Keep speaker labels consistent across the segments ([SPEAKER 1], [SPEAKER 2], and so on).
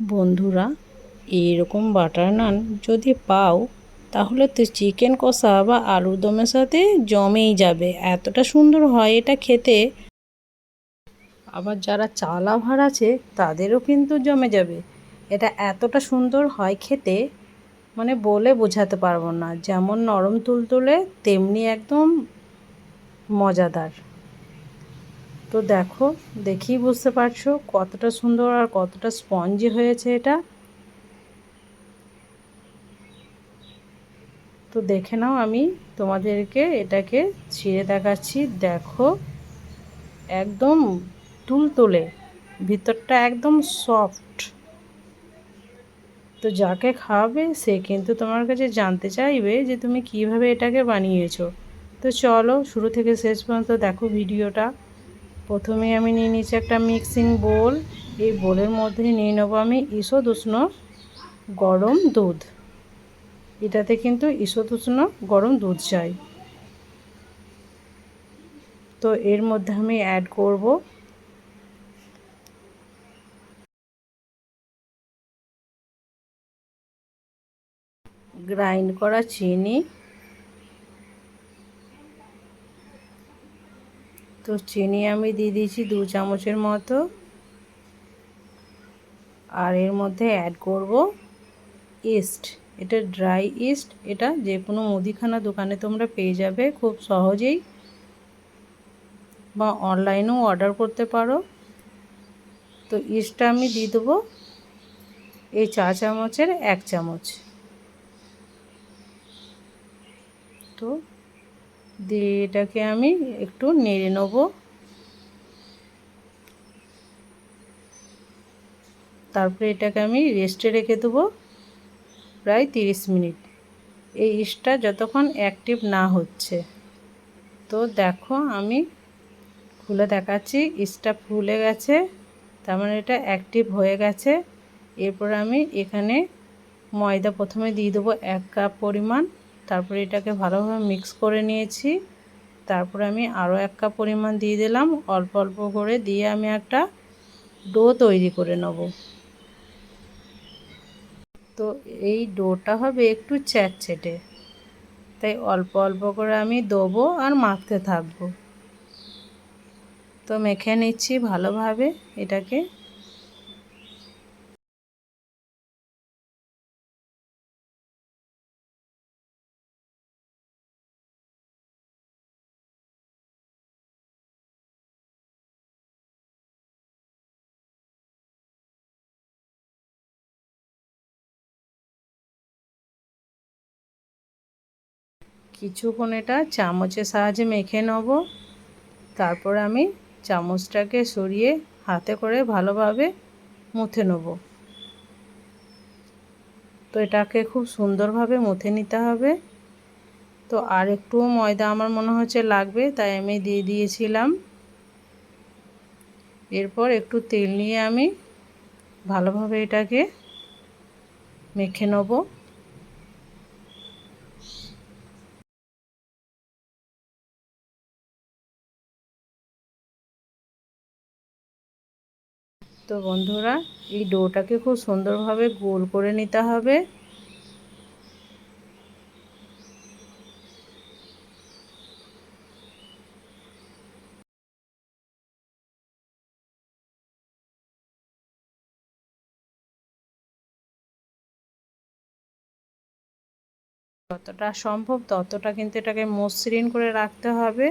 [SPEAKER 1] বন্ধুরা, এইরকম বাটার নান যদি পাও তাহলে তো চিকেন কষা বা আলুর দমের সাথে জমেই যাবে। এতটা সুন্দর হয় এটা খেতে। আবার যারা চা লাভার আছে তাদেরও কিন্তু জমে যাবে। এটা এতটা সুন্দর হয় খেতে, মানে বলে বোঝাতে পারবো না। যেমন নরম তুলতুলে তেমনি একদম মজাদার। তো দেখো, দেখেই বুঝতে পারছো কতটা সুন্দর আর কতটা স্পঞ্জি হয়েছে এটা। তো দেখে নাও, আমি তোমাদেরকে এটাকে ছিঁড়ে দেখাচ্ছি। দেখো, একদম তুলতুলে, ভিতরটা একদম সফট। তো যাকে খাওয়াবে সে কিন্তু তোমার কাছে জানতে চাইবে যে তুমি কিভাবে এটাকে বানিয়েছো। তো চলো শুরু থেকে শেষ পর্যন্ত দেখো ভিডিওটা। প্রথমে আমি নিয়ে নিয়েছি একটা মিক্সিং বোল। এই বোলের মধ্যে নিয়ে নেবো আমি ঈষৎ উষ্ণ গরম দুধ। এটাতে কিন্তু ঈষৎ উষ্ণ গরম দুধ চাই। তো এর মধ্যে আমি অ্যাড করব গ্রাইন্ড করা চিনি। তো চিনি আমি দিয়ে দিয়েছি 2 চামচের মতো। আর এর মধ্যে অ্যাড করব ইস্ট। এটা ড্রাই ইস্ট। এটা যে কোনো মুদিখানা দোকানে তোমরা পেয়ে যাবে খুব সহজেই, বা অনলাইনেও অর্ডার করতে পারো। তো ইস্টটা আমি দিয়ে দেবো এই 4 চামচের 1 চামচ। তো দিয়ে এটাকে আমি একটু নেড়ে নেব। তারপরে এটাকে আমি রেস্টে রেখে দেবো প্রায় 30 মিনিট, এই ইস্টটা যতক্ষণ অ্যাক্টিভ না হচ্ছে। তো দেখো, আমি খুলে দেখাচ্ছি, ইস্টটা ফুলে গেছে, তার মানে এটা অ্যাক্টিভ হয়ে গেছে। এরপর আমি এখানে ময়দা প্রথমে দিয়ে দেবো 1 কাপ পরিমাণ। তারপরে এটাকে ভালোভাবে মিক্স করে নিয়েছি। তারপরে আমি আরও 1 কাপ পরিমাণ দিয়ে দিলাম। অল্প অল্প করে দিয়ে আমি একটা ডো তৈরি করে নেব। তো এই ডোটা হবে একটু চ্যাটচ্যাটে, তাই অল্প অল্প করে আমি দেবো আর মাখতে থাকবো। তো মেখে নিচ্ছি ভালোভাবে এটাকে। কিছুক্ষণ এটা চামচের সাহায্যে মেখে নেব। তারপর আমি চামচটাকে সরিয়ে হাতে করে ভালোভাবে মুথে নেব। তো এটাকে খুব সুন্দরভাবে মুথে নিতে হবে। তো আর একটু ময়দা আমার মনে হচ্ছে লাগবে, তাই আমি দিয়ে দিয়েছিলাম। এরপর একটু তেল নিয়ে আমি ভালোভাবে এটাকে মেখে নেব। তো বন্ধুরা, এই ডোটাকে খুব সুন্দরভাবে গোল করে নিতে হবে। যতটা সম্ভব ততটা কিন্তু এটাকে মসৃণ করে রাখতে হবে,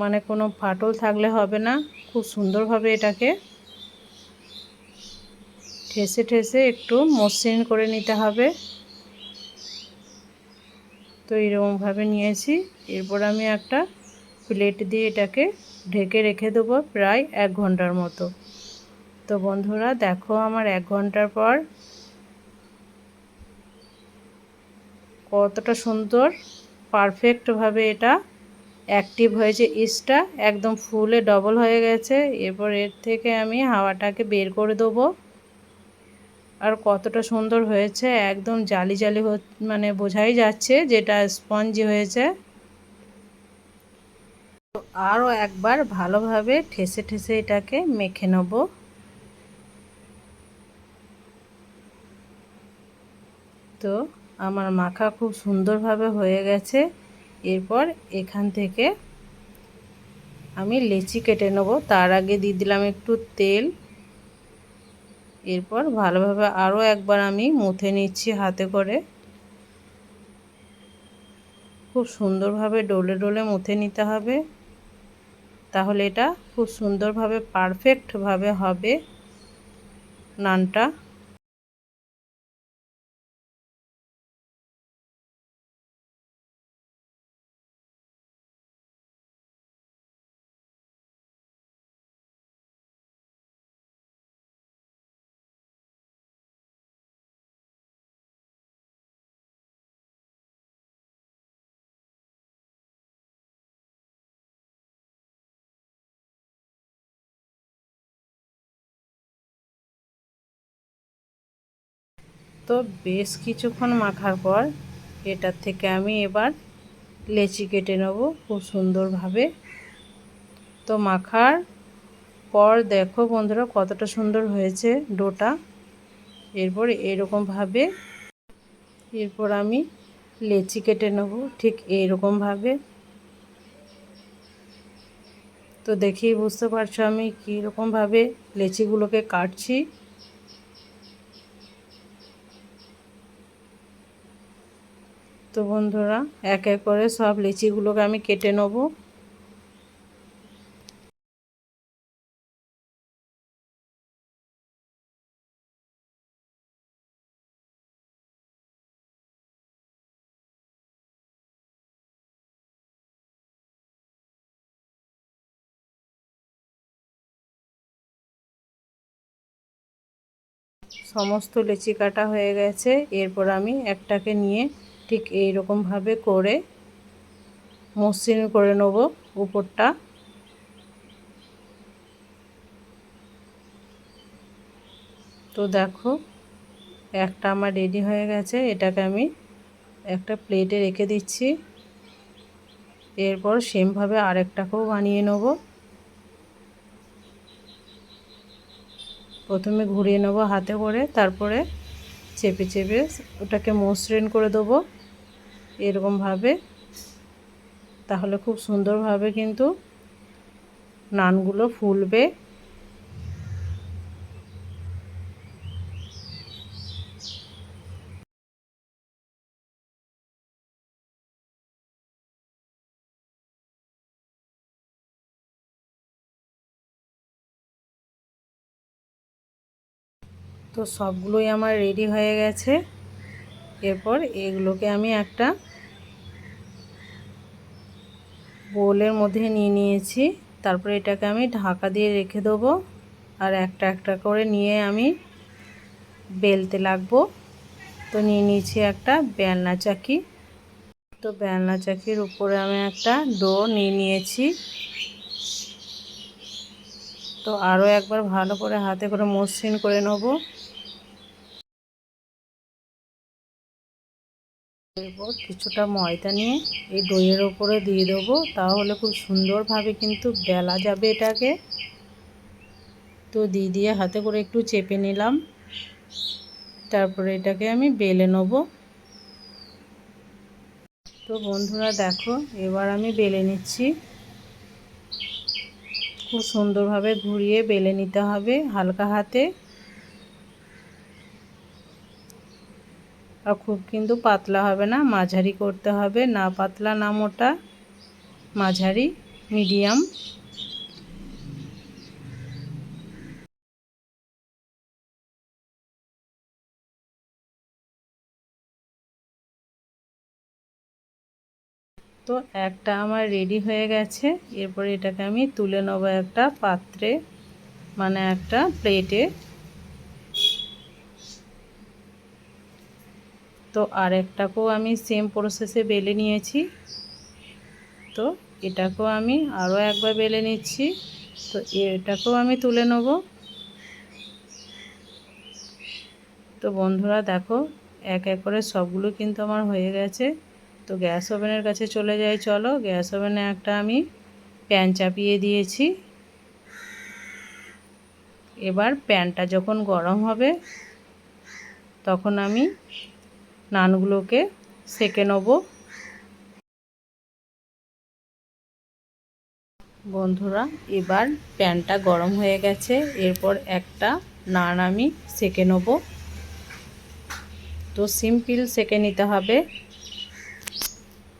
[SPEAKER 1] মানে কোনো ফাটল থাকলে হবে না। খুব সুন্দরভাবে এটাকে ঠেসে ঠেসে একটু মসৃণ করে নিতে হবে। তো এরকমভাবে নিয়েছি। এরপর আমি একটা প্লেট দিয়ে এটাকে ঢেকে রেখে দেবো প্রায় 1 ঘন্টার মতো। তো বন্ধুরা দেখো, আমার 1 ঘন্টার পর কতটা সুন্দর পারফেক্টভাবে এটা অ্যাক্টিভ হয়েছে। ইস্টটা একদম ফুলে ডবল হয়ে গেছে। এরপর এর থেকে আমি হাওয়াটাকে বের করে দেবো। আর কতটা সুন্দর হয়েছে, একদম জালি জালি মানে বোঝাই যাচ্ছে যেটা স্পঞ্জি হয়েছে। তো আরও একবার ভালোভাবে ঠেসে ঠেসে এটাকে মেখে নেব। তো আমার মাখা খুব সুন্দরভাবে হয়ে গেছে। এরপর এখান থেকে আমি লেচি কেটে নেব। তার আগে দিয়ে দিলাম একটু তেল। এরপর ভালোভাবে আরও একবার আমি মুথে নিচ্ছি হাতে করে। খুব সুন্দরভাবে ডলে ডলে মুথে নিতে হবে, তাহলে এটা খুব সুন্দরভাবে পারফেক্টভাবে হবে নানটা। তো বেশ কিছুক্ষণ মাখার পর এটার থেকে আমি এবার লেচি কেটে নেব খুব সুন্দরভাবে। তো মাখার পর দেখো বন্ধুরা কতটা সুন্দর হয়েছে ডোটা। এরপর এরকমভাবে আমি লেচি কেটে নেব ঠিক এইরকমভাবে। তো দেখেই বুঝতে পারছো আমি কীরকমভাবে লেচিগুলোকে কাটছি। তো বন্ধুরা এক এক করে সব লিচিগুলোকে আমি কেটে নেব। সমস্ত লিচি কাটা হয়ে গেছে। এরপর আমি একটাকে নিয়ে ঠিক এইরকমভাবে করে মসৃণ করে নেব উপরটা। তো দেখো একটা আমার রেডি হয়ে গেছে। এটাকে আমি একটা প্লেটে রেখে দিচ্ছি। এরপর সেমভাবে আরেকটাকেও বানিয়ে নেব। প্রথমে ঘুরিয়ে নেব হাতে করে, তারপরে চেপে চেপে ওটাকে মসৃণ করে দেবো এরকমভাবে। তাহলে খুব সুন্দরভাবে কিন্তু নানগুলো ফুলবে। তো সবগুলোই আমার রেডি হয়ে গেছে। এরপর এগুলোকে আমি একটা বোলের মধ্যে নিয়ে নিয়েছি। তারপরে এটাকে আমি ঢাকা দিয়ে রেখে দেবো। আর একটা একটা করে নিয়ে আমি বেলতে লাগবো। তো নিয়ে নিয়েছি একটা বেলনা চাকি। তো বেলনা চাকির উপরে আমি একটা ডো নিয়ে নিয়েছি। তো আরও একবার ভালো করে হাতে করে মসৃণ করে নেব। এরপর কিছুটা ময়দা নিয়ে এই দইয়ের ওপরে দিয়ে দেবো, তাহলে খুব সুন্দরভাবে কিন্তু বেলা যাবে এটাকে। তো দিয়ে হাতে করে একটু চেপে নিলাম। তারপরে এটাকে আমি বেলে নেব। তো বন্ধুরা দেখো এবার আমি বেলে নিচ্ছি। খুব সুন্দরভাবে ঘুরিয়ে বেলে নিতে হবে হালকা হাতে। আর খুব কিন্তু পাতলা হবে না, মাঝারি করতে হবে, না পাতলা না মোটা, মাঝারি মিডিয়াম। তো একটা আমার রেডি হয়ে গেছে। এরপরে এটাকে আমি তুলে নেব একটা পাত্রে, মানে একটা প্লেটে। তো আরেকটাকেও আমি সেম প্রসেসে বেলে নিয়েছি। তো এটাকেও আমি আরও একবার বেলে নিচ্ছি। তো এটাকেও আমি তুলে নেব। তো বন্ধুরা দেখো এক এক করে সবগুলো কিন্তু আমার হয়ে গেছে। তো গ্যাস ওভেনের কাছে চলে যাই চলো। গ্যাস ওভেনে একটা আমি প্যান চাপিয়ে দিয়েছি। এবার প্যানটা যখন গরম হবে তখন আমি নানগুলোকে সেঁকে নেব। বন্ধুরা এবার প্যানটা গরম হয়ে গেছে, এরপর একটা নান আমি সেঁকে নেব। তো সিম্পল সেঁকে নিতে হবে,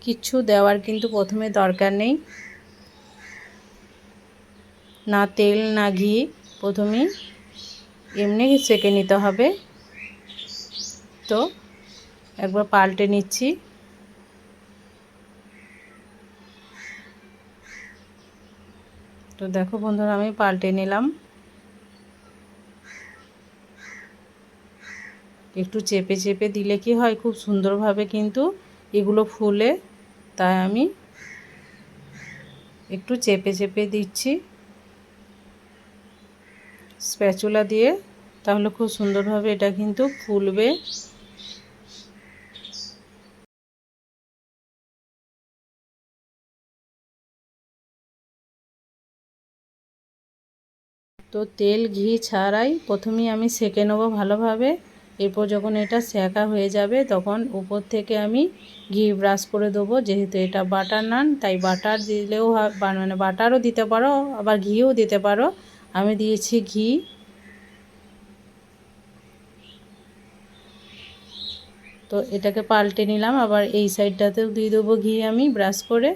[SPEAKER 1] কিছু দেওয়ার কিন্তু প্রথমে দরকার নেই, না তেল না ঘি, প্রথমেই এমনি সেঁকে নিতে হবে। তো একবার পাল্টে নিচ্ছি। তো দেখো বন্ধুরা আমি পাল্টে নিলাম। একটু চেপে চেপে দিলে কি হয়, খুব সুন্দরভাবে কিন্তু এগুলো ফুলে, তাই আমি একটু চেপে চেপে দিচ্ছি স্প্যাচুলা দিয়ে, তাহলে খুব সুন্দরভাবে এটা কিন্তু ফুলবে। তো তেল ঘি ছাড়াই প্রথমেই আমি সেঁকে নেব ভালোভাবে। এরপর যখন এটা সেঁকা হয়ে যাবে তখন উপর থেকে আমি ঘি ব্রাশ করে দেবো। যেহেতু এটা বাটার নান, তাই বাটার দিলেও মানে বাটারও দিতে পারো, আবার ঘিও দিতে পারো। আমি দিয়েছি ঘি। তো এটাকে পাল্টে নিলাম, আবার এই সাইডটাতেও দিয়ে দেবো ঘি আমি ব্রাশ করে।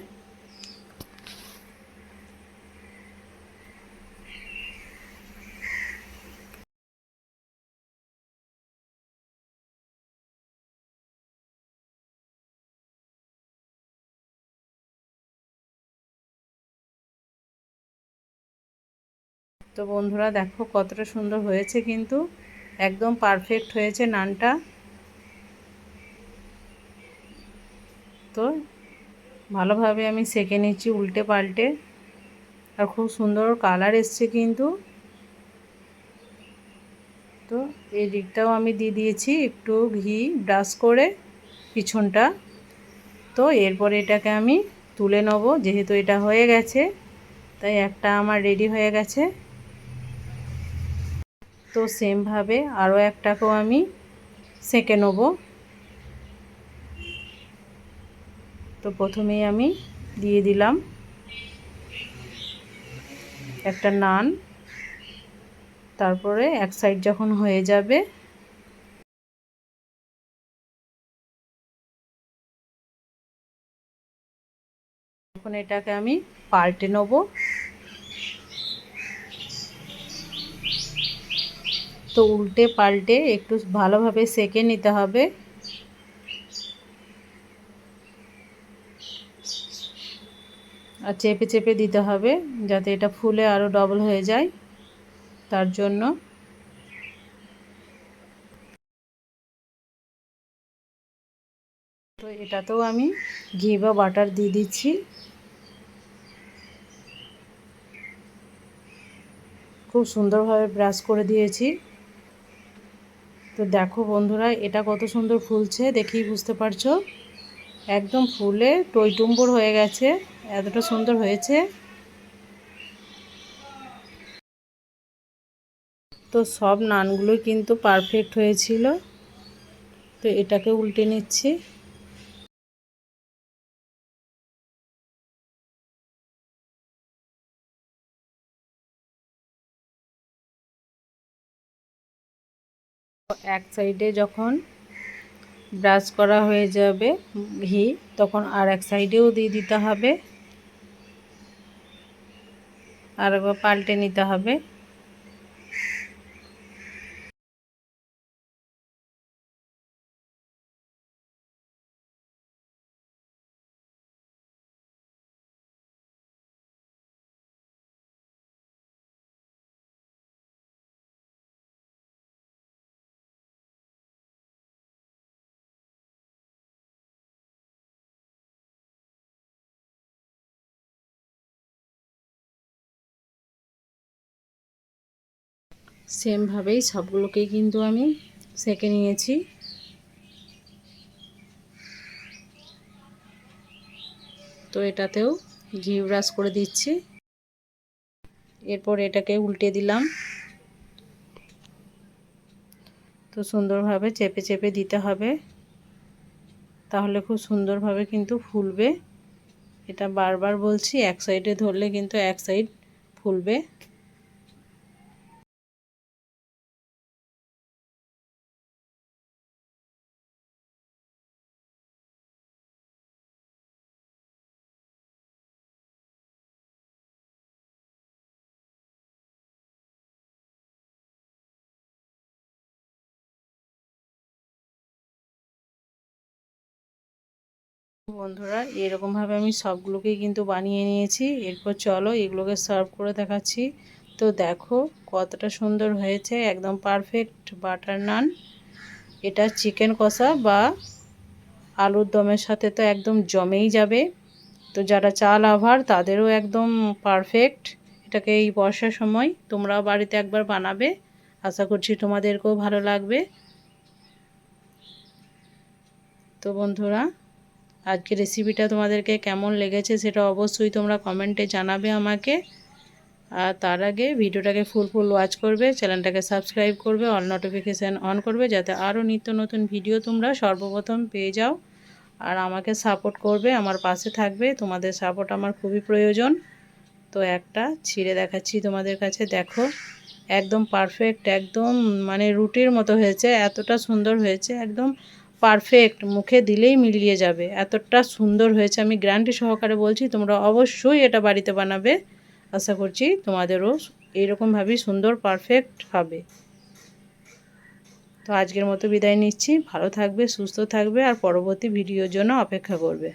[SPEAKER 1] তো বন্ধুরা দেখো কতটা সুন্দর হয়েছে, কিন্তু একদম পারফেক্ট হয়েছে নানটা। তো ভালোভাবে আমি সেঁকে নিচ্ছি উল্টে পাল্টে, আর খুব সুন্দর কালার এসছে কিন্তু। তো এই দিকটাও আমি দিয়ে দিয়েছি একটু ঘি ব্রাশ করে পিছনটা। তো এরপরে এটাকে আমি তুলে নেব, যেহেতু এটা হয়ে গেছে তাই একটা আমার রেডি হয়ে গেছে। তো সেমভাবে আরও একটাকেও আমি সেঁকে নেব। তো প্রথমেই আমি দিয়ে দিলাম একটা নান, তারপরে এক সাইড যখন হয়ে যাবে তখন এটাকে আমি পাল্টে নেব। তো উল্টে পাল্টে একটু ভালোভাবে সেঁকে নিতে হবে। আর চেপে চেপে দিতে হবে যাতে এটা ফুলে আরও ডবল হয়ে যায়, তার জন্য। তো এটাতেও আমি ঘি বা বাটার দিয়ে দিচ্ছি। খুব সুন্দরভাবে ব্রাশ করে দিয়েছি। তো দেখো বন্ধুরা এটা কত সুন্দর ফুলছে, দেখেই বুঝতে পারছো একদম ফুলে টইটুম্বুর হয়ে গেছে, এতটা সুন্দর হয়েছে। তো সব নানগুলোই কিন্তু পারফেক্ট হয়েছিল। তো এটাকে উল্টে নিচ্ছি। এক সাইডে যখন ব্রাশ করা হয়ে যাবে ঘি, তখন আর এক সাইডেও দিয়ে দিতে হবে, আর একবার পাল্টে নিতে হবে। সেমভাবেই সবগুলোকেই কিন্তু আমি সেঁকে নিয়েছি। তো এটাতেও ঘি ব্রাশ করে দিচ্ছি। এরপর এটাকে উল্টে দিলাম। তো সুন্দরভাবে চেপে চেপে দিতে হবে। তাহলে খুব সুন্দরভাবে কিন্তু ফুলবে। এটা বারবার বলছি, এক সাইডে ধরলে কিন্তু এক সাইড ফুলবে। বন্ধুরা এরকমভাবে আমি সবগুলোকেই কিন্তু বানিয়ে নিয়েছি। এরপর চলো এগুলোকে সার্ভ করে দেখাচ্ছি। তো দেখো কতটা সুন্দর হয়েছে, একদম পারফেক্ট বাটার নান। এটা চিকেন কষা বা আলুর দমের সাথে তো একদম জমেই যাবে। তো যারা চা লাভার তাদেরও একদম পারফেক্ট। এটাকে এই বর্ষার সময় তোমরাও বাড়িতে একবার বানাবে, আশা করছি তোমাদেরকেও ভালো লাগবে। তো বন্ধুরা আজকের রেসিপিটা তোমাদেরকে কেমন লেগেছে সেটা অবশ্যই তোমরা কমেন্টে জানাবে আমাকে। আর তার আগে ভিডিওটাকে ফুল ওয়াচ করবে, চ্যানেলটাকে সাবস্ক্রাইব করবে, অল নোটিফিকেশান অন করবে, যাতে আরও নিত্য নতুন ভিডিও তোমরা সর্বপ্রথম পেয়ে যাও। আর আমাকে সাপোর্ট করবে, আমার পাশে থাকবে, তোমাদের সাপোর্ট আমার খুবই প্রয়োজন। তো একটা ছিঁড়ে দেখাচ্ছি তোমাদের কাছে, দেখো একদম পারফেক্ট, একদম মানে রুটির মতো হয়েছে, এতটা সুন্দর হয়েছে, একদম পারফেক্ট, মুখে দিলেই মিলিয়ে যাবে, এতটা সুন্দর হয়েছে। আমি গ্যারান্টি সহকারে বলছি, তোমরা অবশ্যই এটা বাড়িতে বানাবে। আশা করছি তোমাদেরও এইরকমভাবেই সুন্দর পারফেক্ট হবে। তো আজকের মতো বিদায় নিচ্ছি, ভালো থাকবে, সুস্থ থাকবে, আর পরবর্তী ভিডিওর জন্য অপেক্ষা করবে।